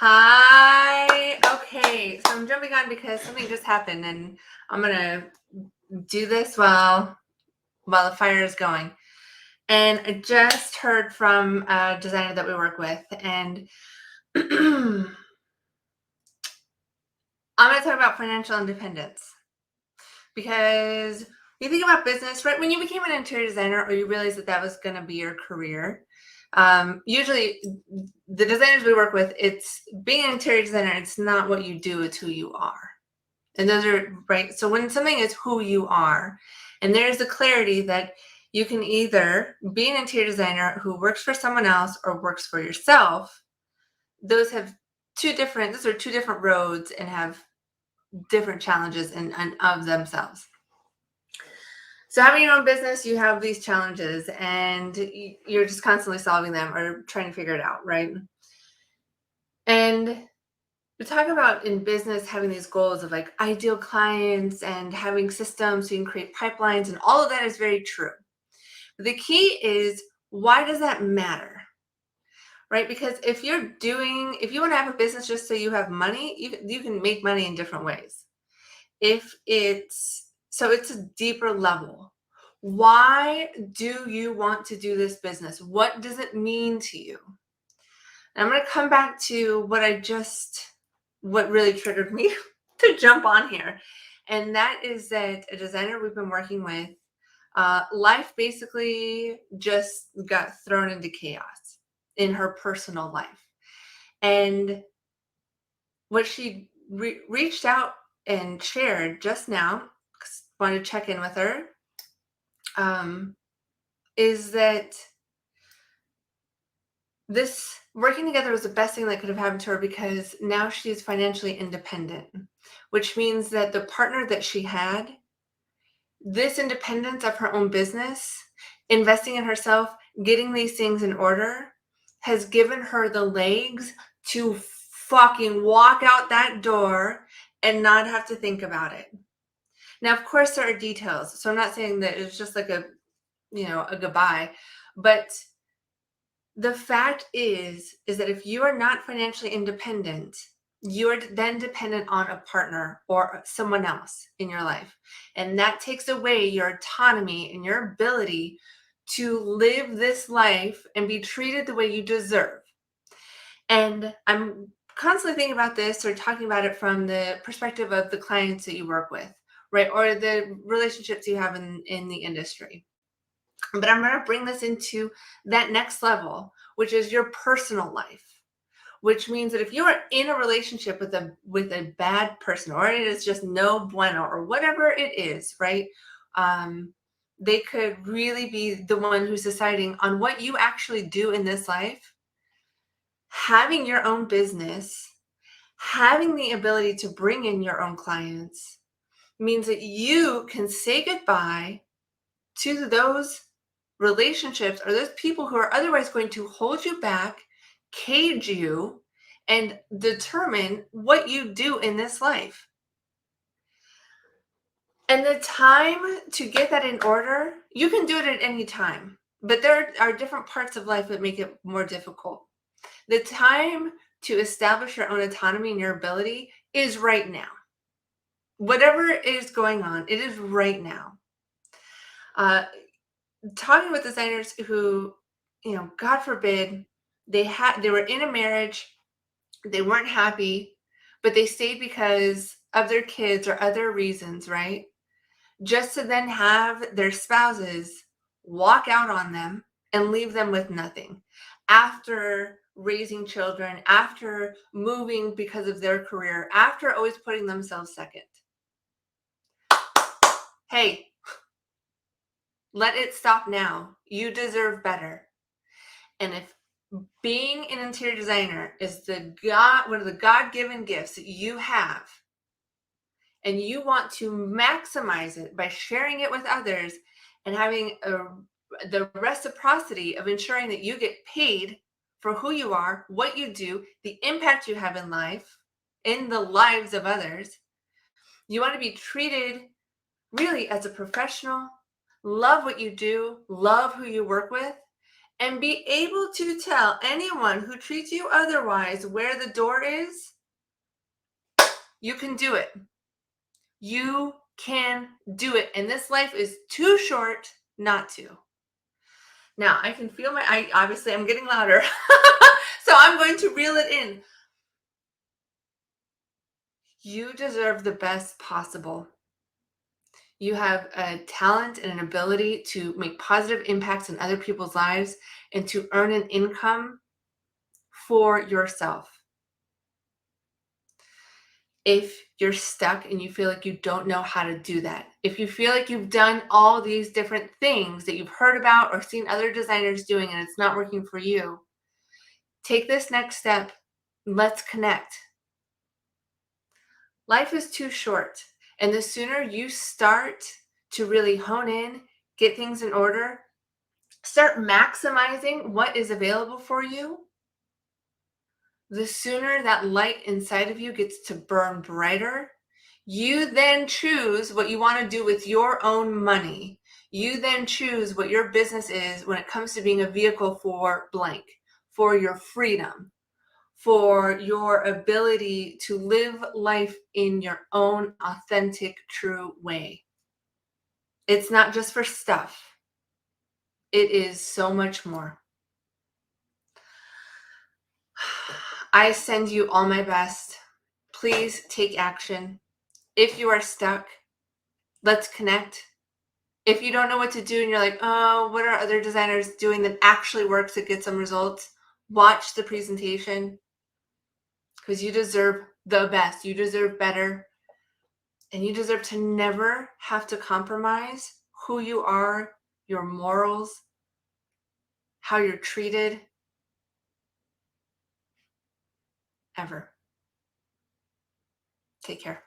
Hi. Okay, so I'm jumping on because something just happened, and I'm gonna do this while the fire is going. And I just heard from a designer that we work with, and I'm gonna talk about financial independence because when you think about business, right? When you became an interior designer, or you realized that that was gonna be your career, usually the designers we work with, it's being an interior designer. It's not what you do; it's who you are. And those are right. So when something is who you are, and there's the clarity that you can either be an interior designer who works for someone else or works for yourself, those are two different roads and have different challenges and of themselves. So having your own business, you have these challenges and you're just constantly solving them or trying to figure it out, right? And we talk about in business having these goals of like ideal clients and having systems so you can create pipelines, and all of that is very true. But the key is, why does that matter? Right? Because if you want to have a business just so you have money, you can make money in different ways. If it's a deeper level. Why do you want to do this business? What does it mean to you? And I'm going to come back to what really triggered me to jump on here. And that is that a designer we've been working with, life basically just got thrown into chaos in her personal life. And what she reached out and shared just now, 'cause I wanted to check in with her, is that this working together was the best thing that could have happened to her because now she's financially independent, which means that the partner that she had, this independence of her own business, investing in herself, getting these things in order, has given her the legs to fucking walk out that door and not have to think about it. Now, of course, there are details. So I'm not saying that it's just like a goodbye, but the fact is that if you are not financially independent, you're then dependent on a partner or someone else in your life. And that takes away your autonomy and your ability to live this life and be treated the way you deserve. And I'm constantly thinking about this or talking about it from the perspective of the clients that you work with, right? Or the relationships you have in the industry. But I'm going to bring this into that next level, which is your personal life. Which means that if you are in a relationship with a bad person, or it is just no bueno, or whatever it is, right? They could really be the one who's deciding on what you actually do in this life. Having your own business, having the ability to bring in your own clients means that you can say goodbye to those relationships or those people who are otherwise going to hold you back, cage you, and determine what you do in this life. And the time to get that in order, you can do it at any time, but there are different parts of life that make it more difficult. The time to establish your own autonomy and your ability is right now. Whatever is going on, it is right now. Talking with designers who, God forbid, they were in a marriage, they weren't happy, but they stayed because of their kids or other reasons, right? Just to then have their spouses walk out on them and leave them with nothing after raising children, after moving because of their career, after always putting themselves second. Hey, let it stop now. You deserve better. And if being an interior designer is one of the God-given gifts that you have, and you want to maximize it by sharing it with others and having the reciprocity of ensuring that you get paid for who you are, what you do, the impact you have in life, in the lives of others, you want to be treated really as a professional, love what you do, love who you work with, and be able to tell anyone who treats you otherwise where the door is, you can do it. You can do it. And this life is too short not to. Now, I can feel obviously I'm getting louder. So I'm going to reel it in. You deserve the best possible. You have a talent and an ability to make positive impacts in other people's lives and to earn an income for yourself. If you're stuck and you feel like you don't know how to do that, if you feel like you've done all these different things that you've heard about or seen other designers doing and it's not working for you, take this next step. Let's connect. Life is too short. And the sooner you start to really hone in, get things in order, start maximizing what is available for you, the sooner that light inside of you gets to burn brighter. You then choose what you want to do with your own money. You then choose what your business is when it comes to being a vehicle for blank, for your freedom, for your ability to live life in your own authentic, true way. It's not just for stuff. It is so much more. I send you all my best. Please take action. If you are stuck, let's connect. If you don't know what to do and you're like, oh, what are other designers doing that actually works that gets some results? Watch the presentation because you deserve the best. You deserve better. And you deserve to never have to compromise who you are, your morals, how you're treated, ever. Take care.